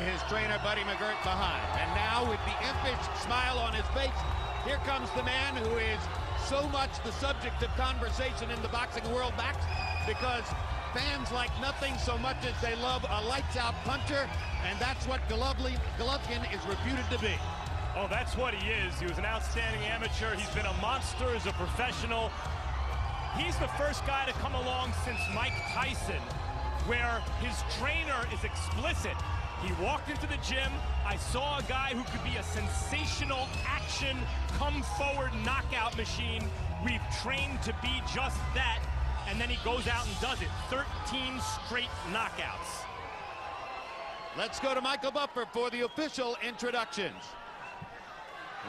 His trainer, Buddy McGirt, behind. And now, with the impish smile on his face, here comes the man who is so much the subject of conversation in the boxing world, Max, because fans like nothing so much as they love a lights-out puncher, and that's what Головкin is reputed to be. Oh, that's what he is. He was an outstanding amateur. He's been a monster as a professional. He's the first guy to come along since Mike Tyson, where his trainer is explicit. He walked into the gym. I saw a guy who could be a sensational action, come-forward knockout machine. We've trained to be just that. And then he goes out and does it. 13 straight knockouts. Let's go to Michael Buffer for the official introductions.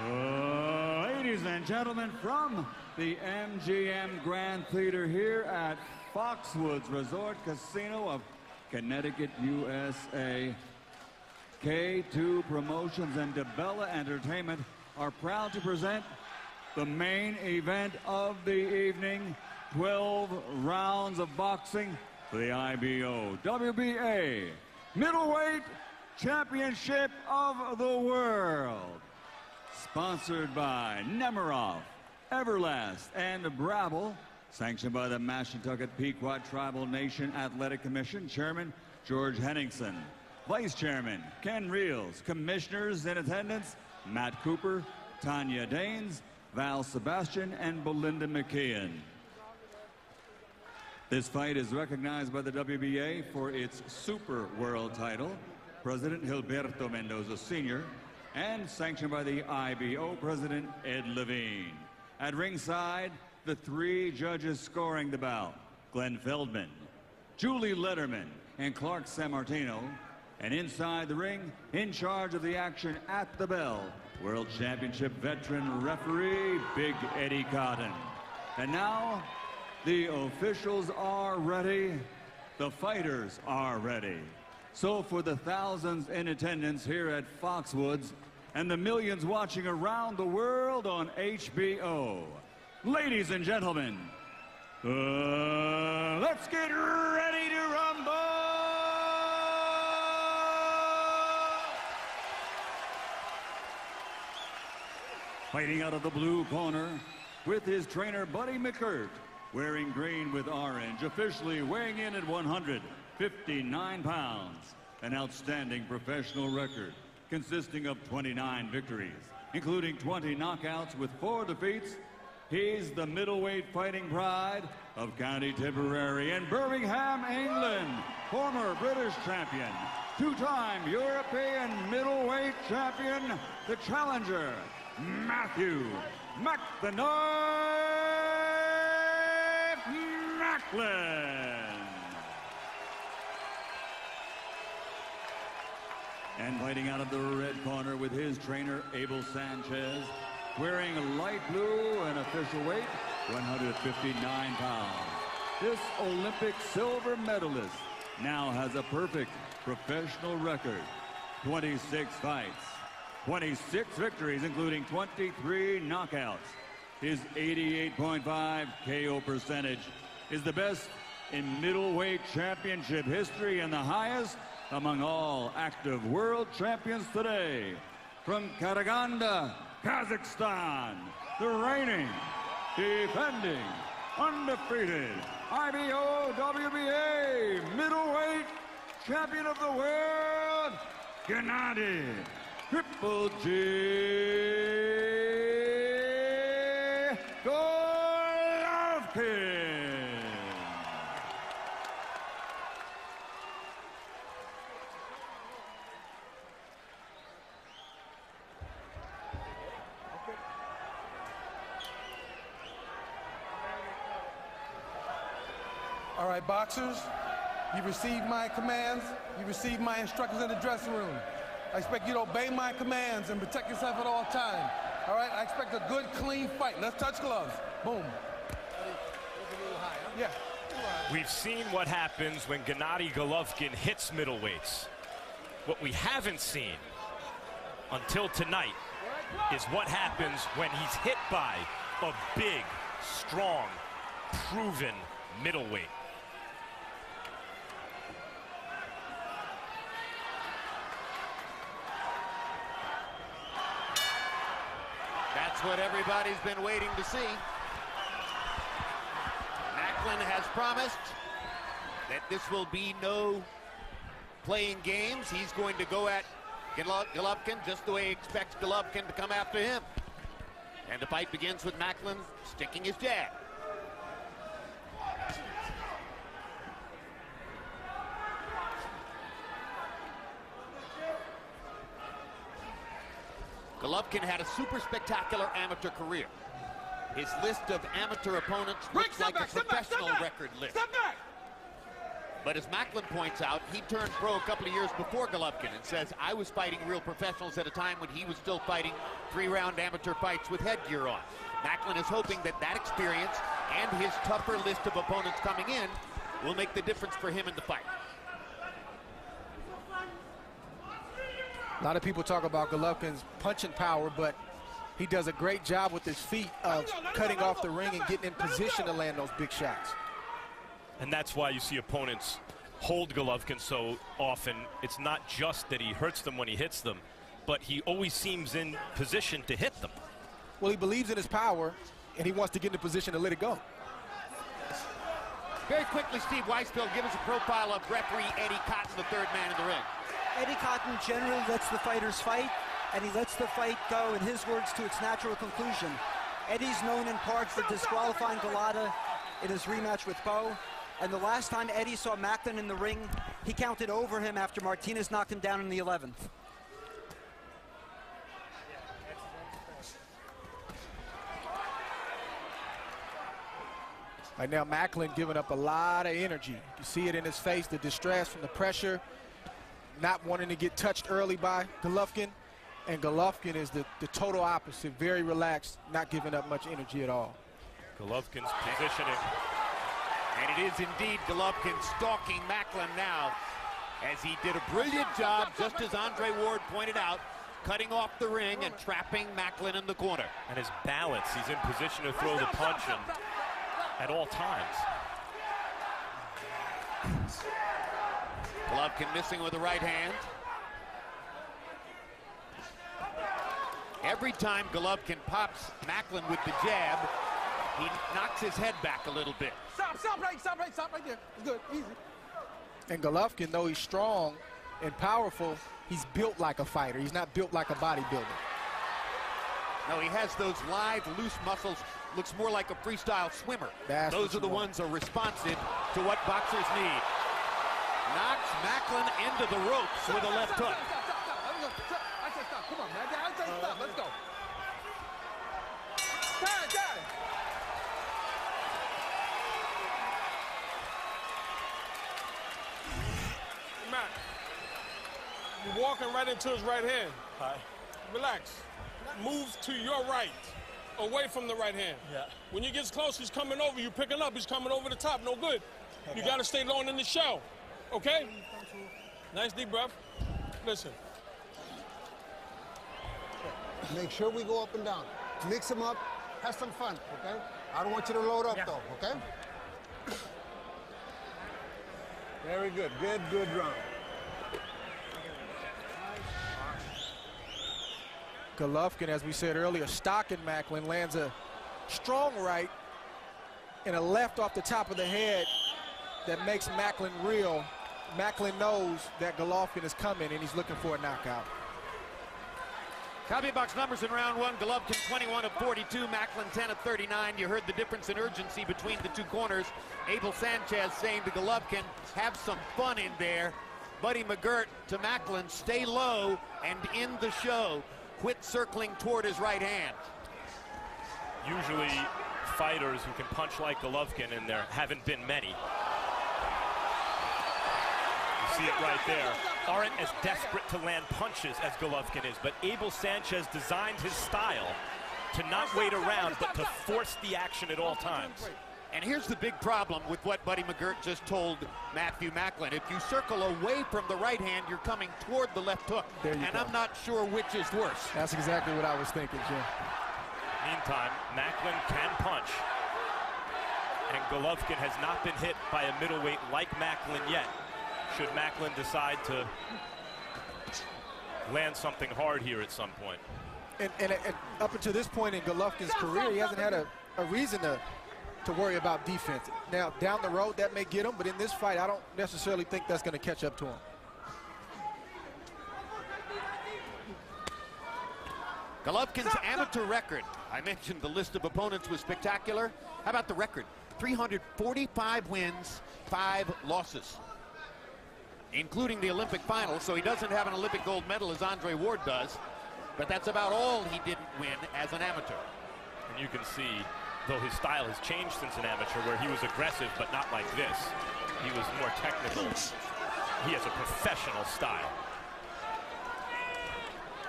Ladies and gentlemen, from the MGM Grand Theater here at Foxwoods Resort Casino of Connecticut, USA, K2 Promotions and DeBella Entertainment are proud to present the main event of the evening, 12 rounds of boxing for the IBO WBA Middleweight Championship of the World. Sponsored by Nemiroff, Everlast, and Brabble. Sanctioned by the Mashantucket Pequot Tribal Nation Athletic Commission, Chairman George Henningsen. Vice Chairman Ken Reels. Commissioners in attendance Matt Cooper, Tanya Danes, Val Sebastian, and Belinda McKeon. This fight is recognized by the WBA for its Super World title, President Gilberto Mendoza Sr., and sanctioned by the IBO President Ed Levine. At ringside, the three judges scoring the bout, Glenn Feldman, Julie Letterman, and Clark Sammartino. And inside the ring, in charge of the action at the bell, World Championship veteran referee, Big Eddie Cotton. And now, the officials are ready, the fighters are ready. So for the thousands in attendance here at Foxwoods and the millions watching around the world on HBO, ladies and gentlemen, let's get ready to rumble! Fighting out of the blue corner with his trainer Buddy McGirt, wearing green with orange, officially weighing in at 159 pounds. An outstanding professional record consisting of 29 victories, including 20 knockouts with 4 defeats. He's the middleweight fighting pride of County Tipperary and Birmingham, England. Former British champion, 2-time European middleweight champion, the challenger, Мэттью Macklin. And fighting out of the red corner with his trainer, Abel Sanchez, wearing light blue and official weight, 159 pounds. This Olympic silver medalist now has a perfect professional record, 26 fights, 26 victories, including 23 knockouts. His 88.5 KO percentage is the best in middleweight championship history and the highest among all active world champions today. From Karaganda, Kazakhstan, the reigning, defending, undefeated IBO WBA middleweight champion of the world, Gennady Triple G Головкин. All right, boxers, you received my commands, you received my instructions in the dressing room. I expect you to obey my commands and protect yourself at all times. All right, I expect a good, clean fight. Let's touch gloves. Boom. Yeah. We've seen what happens when Gennady Головkin hits middleweights. What we haven't seen until tonight is what happens when he's hit by a big, strong, proven middleweight. That's what everybody's been waiting to see. Macklin has promised that this will be no playing games. He's going to go at Головкин just the way he expects Головкin to come after him. And the fight begins with Macklin sticking his jab. Головкin had a super spectacular amateur career. His list of amateur opponents looks like a professional record list. But as Macklin points out, he turned pro a couple of years before Головкin and says, I was fighting real professionals at a time when he was still fighting 3-round amateur fights with headgear on. Macklin is hoping that that experience and his tougher list of opponents coming in will make the difference for him in the fight. A lot of people talk about Головkin's punching power, but he does a great job with his feet of cutting off the ring and getting in position to land those big shots. And that's why you see opponents hold Головkin so often. It's not just that he hurts them when he hits them, but he always seems in position to hit them. Well, he believes in his power, and he wants to get in a position to let it go. Very quickly, Steve Weisfeld, give us a profile of referee Eddie Cotton, the third man in the ring. Eddie Cotton generally lets the fighters fight, and he lets the fight go, in his words, to its natural conclusion. Eddie's known in part for disqualifying Golota in his rematch with Bo. And the last time Eddie saw Macklin in the ring, he counted over him after Martinez knocked him down in the 11th. Right now, Macklin giving up a lot of energy. You see it in his face, the distress from the pressure, not wanting to get touched early by Головкин. And Головкin is the total opposite, very relaxed, not giving up much energy at all. Головkin's positioning. And it is indeed Головkin stalking Macklin now, as he did a brilliant job, just as Andre Ward pointed out, cutting off the ring and trapping Macklin in the corner. And his balance, he's in position to throw the punch at all times. Головkin missing with the right hand. Every time Головkin pops Macklin with the jab, he knocks his head back a little bit. Stop right there. It's good, easy. And Головkin, though he's strong and powerful, he's built like a fighter. He's not built like a bodybuilder. No, he has those lithe, loose muscles. Looks more like a freestyle swimmer. Those are the ones that are responsive to what boxers need. Knocks Macklin into the ropes with a left hook. I said stop. Come on, man. I said stop. Let's go. Time. Matt, you're walking right into his right hand. Hi. Relax. Move to your right, away from the right hand. Yeah. When you get close, he's coming over. You picking up. He's coming over the top. No good. Okay. You got to stay long in the shell. Okay? Nice deep breath. Listen. Make sure we go up and down. Mix them up. Have some fun, okay? I don't want you to load up, though, okay? Very good. Good round. Головkin, as we said earlier, stalking Macklin, lands a strong right and a left off the top of the head that makes Macklin reel. Macklin knows that Головkin is coming, and he's looking for a knockout. Copy box numbers in round one. Головkin 21 of 42, Macklin 10 of 39. You heard the difference in urgency between the two corners. Abel Sanchez saying to Головkin, have some fun in there. Buddy McGirt to Macklin, stay low and in the show. Quit circling toward his right hand. Usually fighters who can punch like Головkin, and there haven't been many. You see it right there. Aren't as desperate to land punches as Головkin is, but Abel Sanchez designed his style to not wait around, but to force the action at all times. And here's the big problem with what Buddy McGirt just told Мэттью Макклин. If you circle away from the right hand, you're coming toward the left hook. And I'm not sure which is worse. That's exactly what I was thinking, Jim. Meantime, Macklin can punch. And Головkin has not been hit by a middleweight like Macklin yet. Should Macklin decide to land something hard here at some point. And up until this point in Golovkin's career, he hasn't had a reason to worry about defense. Now, down the road, that may get him, but in this fight, I don't necessarily think that's going to catch up to him. Golovkin's amateur record. I mentioned the list of opponents was spectacular. How about the record? 345 wins, 5 losses, including the Olympic final. So he doesn't have an Olympic gold medal as Andre Ward does, but that's about all he didn't win as an amateur. And you can see, though his style has changed since an amateur, where he was aggressive, but not like this. He was more technical. He has a professional style.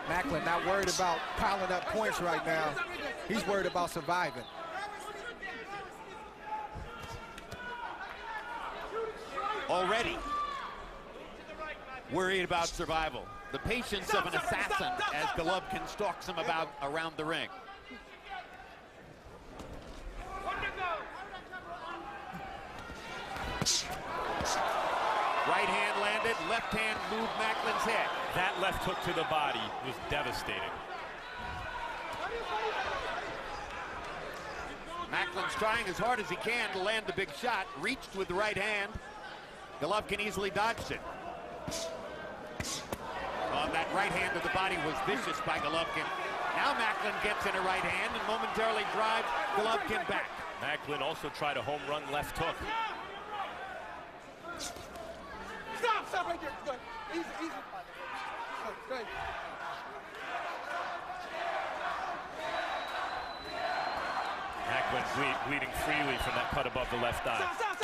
Macklin not worried about piling up points right now. He's worried about surviving. Already worried about survival. The patience of an assassin as Golovkin stalks him about around the ring. Right hand landed, left hand moved Macklin's head. That left hook to the body was devastating. Macklin's trying as hard as he can to land the big shot. Reached with the right hand. Golovkin easily dodged it. Oh, that right hand to the body was vicious by Golovkin. Now Macklin gets in a right hand and momentarily drives Golovkin back. Macklin also tried a home run left hook. Stop right there. Good. Easy. Good. Macklin bleeding freely from that cut above the left eye. Stop.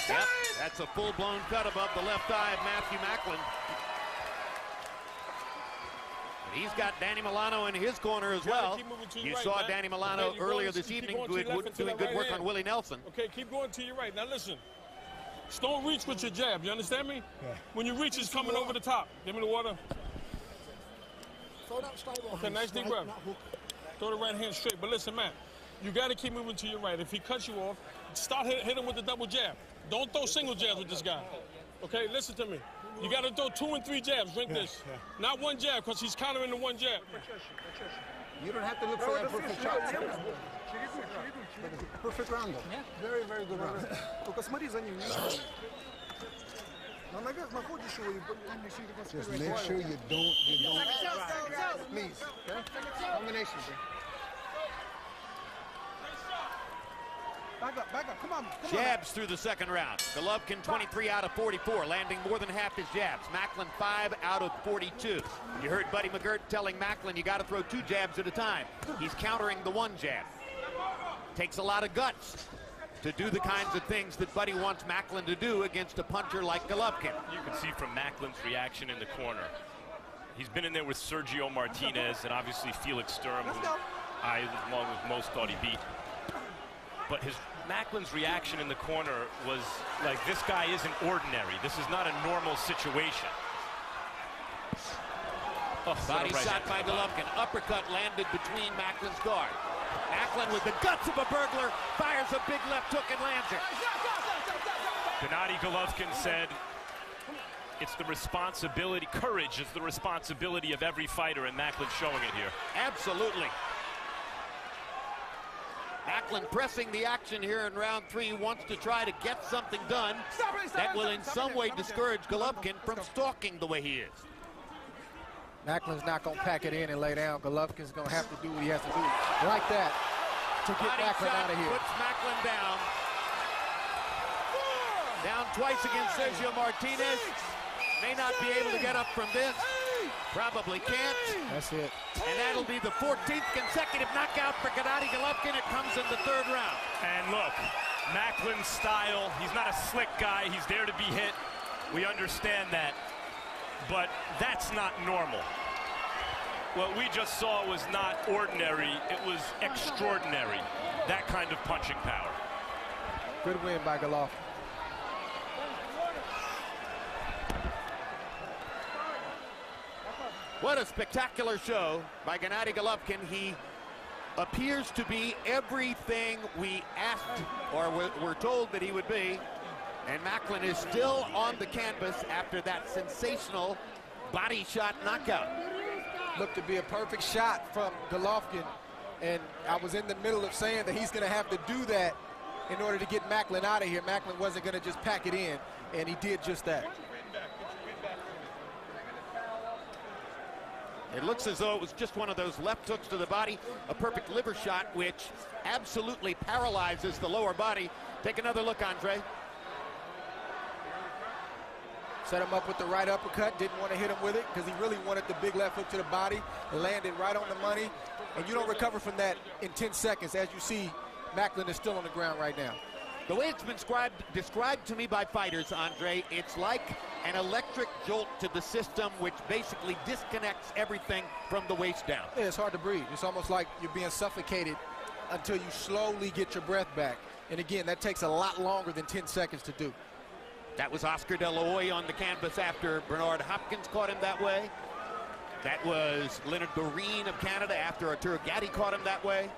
Yep, that's a full-blown cut above the left eye of Мэттью Макклин. He's got Danny Milano in his corner as well. You saw Danny Milano earlier this evening doing good work on Willie Nelson. Okay, keep going to your right. Now listen, just don't reach with your jab. You understand me? Yeah. When you reach, it's coming over the top. Give me the water. Okay, nice deep breath. Throw the right hand straight. But listen, Matt, you got to keep moving to your right. If he cuts you off, start hit him with the double jab. Don't throw single jabs with this guy. Okay, listen to me. You got to throw 2 and 3 jabs. Drink this. Not one jab, because he's countering the one jab. You don't have to look for that perfect shot. Perfect round, though. Very, very good round. Только смотри за ним. На ногах находишь его и just make sure you don't. Please. Okay? Combination, bro. Back up, come on. Jabs through the second round. Golovkin 23 out of 44, landing more than half his jabs. Macklin 5 out of 42. You heard Buddy McGirt telling Macklin you got to throw 2 jabs at a time. He's countering the 1 jab. Takes a lot of guts to do the kinds of things that Buddy wants Macklin to do against a puncher like Golovkin. You can see from Macklin's reaction in the corner. He's been in there with Sergio Martinez and obviously Felix Sturm, who I, along with most, thought he beat. But Macklin's reaction in the corner was like, this guy isn't ordinary. This is not a normal situation. Oh, body shot by Golovkin. Uppercut landed between Macklin's guard. Macklin with the guts of a burglar fires a big left hook and lands it. Gennadий Головкин said, it's the responsibility, courage is the responsibility of every fighter, and Macklin's showing it here. Absolutely. Macklin pressing the action here in round 3, wants to try to get something done that will in some way discourage Golovkin from stalking the way he is. Macklin's not going to pack it in and lay down. Golovkin's going to have to do what he has to do like that to get Macklin out of here. Puts Macklin down. Down twice against Sergio Martinez. May not be able to get up from this. Probably can't. That's it. And that'll be the 14th consecutive knockout for Gennadий Головкин. It comes in the 3rd round. And look, Macklin's style, he's not a slick guy. He's there to be hit. We understand that. But that's not normal. What we just saw was not ordinary. It was extraordinary. That kind of punching power. Good win by Головkин. What a spectacular show by Gennadий Головkин. He appears to be everything we asked or were told that he would be. And Macklin is still on the canvas after that sensational body shot knockout. Looked to be a perfect shot from Головкин. And I was in the middle of saying that he's going to have to do that in order to get Macklin out of here. Macklin wasn't going to just pack it in, and he did just that. It looks as though it was just one of those left hooks to the body, a perfect liver shot, which absolutely paralyzes the lower body. Take another look, Andre. Set him up with the right uppercut, didn't want to hit him with it because he really wanted the big left hook to the body. Landed right on the money, and you don't recover from that in 10 seconds. As you see, Macklin is still on the ground right now. The way it's been described to me by fighters, Andre, it's like an electric jolt to the system, which basically disconnects everything from the waist down. Yeah, it's hard to breathe. It's almost like you're being suffocated until you slowly get your breath back. And again, that takes a lot longer than 10 seconds to do. That was Oscar De La Hoya on the canvas after Bernard Hopkins caught him that way. That was Leonard Doreen of Canada after Arturo Gatti caught him that way.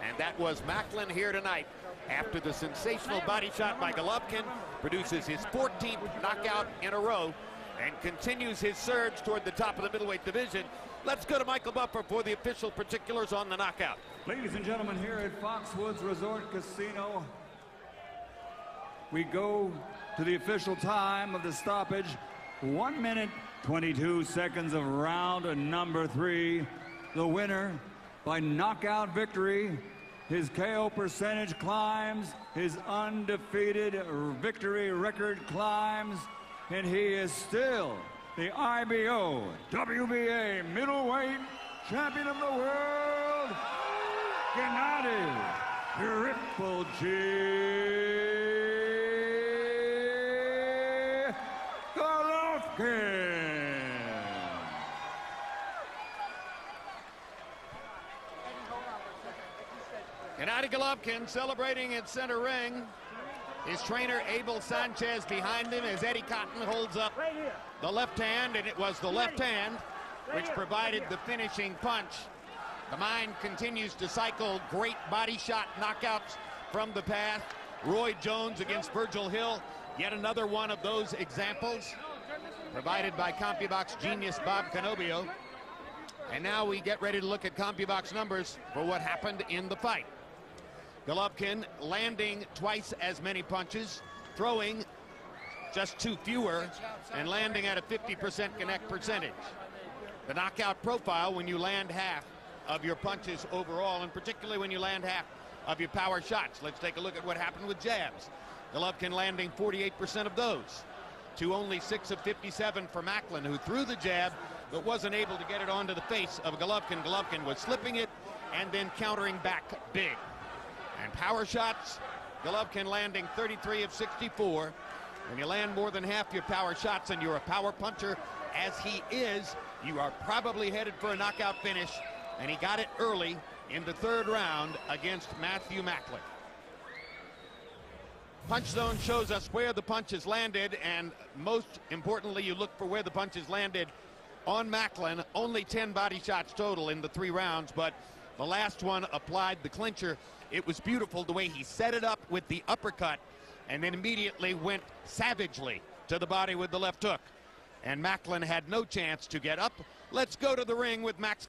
And that was Macklin here tonight after the sensational body shot by Головкин, produces his 14th knockout in a row and continues his surge toward the top of the middleweight division. Let's go to Michael Buffer for the official particulars on the knockout. Ladies and gentlemen, here at Foxwoods Resort Casino, we go to the official time of the stoppage. 1 minute, 22 seconds of round number 3. The winner by knockout victory. His KO percentage climbs, his undefeated victory record climbs, and he is still the IBO WBA middleweight champion of the world, Gennady Triple G Головкин. Gennady Головkin celebrating in center ring. His trainer Abel Sanchez behind him as Eddie Cotton holds up the left hand, and it was the left hand which provided the finishing punch. The mind continues to cycle great body shot knockouts from the past. Roy Jones against Virgil Hill, yet another one of those examples provided by CompuBox genius Bob Canobio. And now we get ready to look at CompuBox numbers for what happened in the fight. Головkin landing twice as many punches, throwing just 2 fewer, and landing at a 50% connect percentage. The knockout profile when you land half of your punches overall, and particularly when you land half of your power shots. Let's take a look at what happened with jabs. Головkin landing 48% of those, to only 6 of 57 for Macklin, who threw the jab but wasn't able to get it onto the face of Головkin. Головkin was slipping it and then countering back big. And power shots, Головkin landing 33 of 64. When you land more than half your power shots and you're a power puncher, as he is, you are probably headed for a knockout finish, and he got it early in the 3rd round against Мэттью Макклин. Punch zone shows us where the punches landed, and most importantly, you look for where the punches landed on Macklin. Only 10 body shots total in the 3 rounds, but the last one applied the clincher. It was beautiful the way he set it up with the uppercut and then immediately went savagely to the body with the left hook. And Macklin had no chance to get up. Let's go to the ring with Max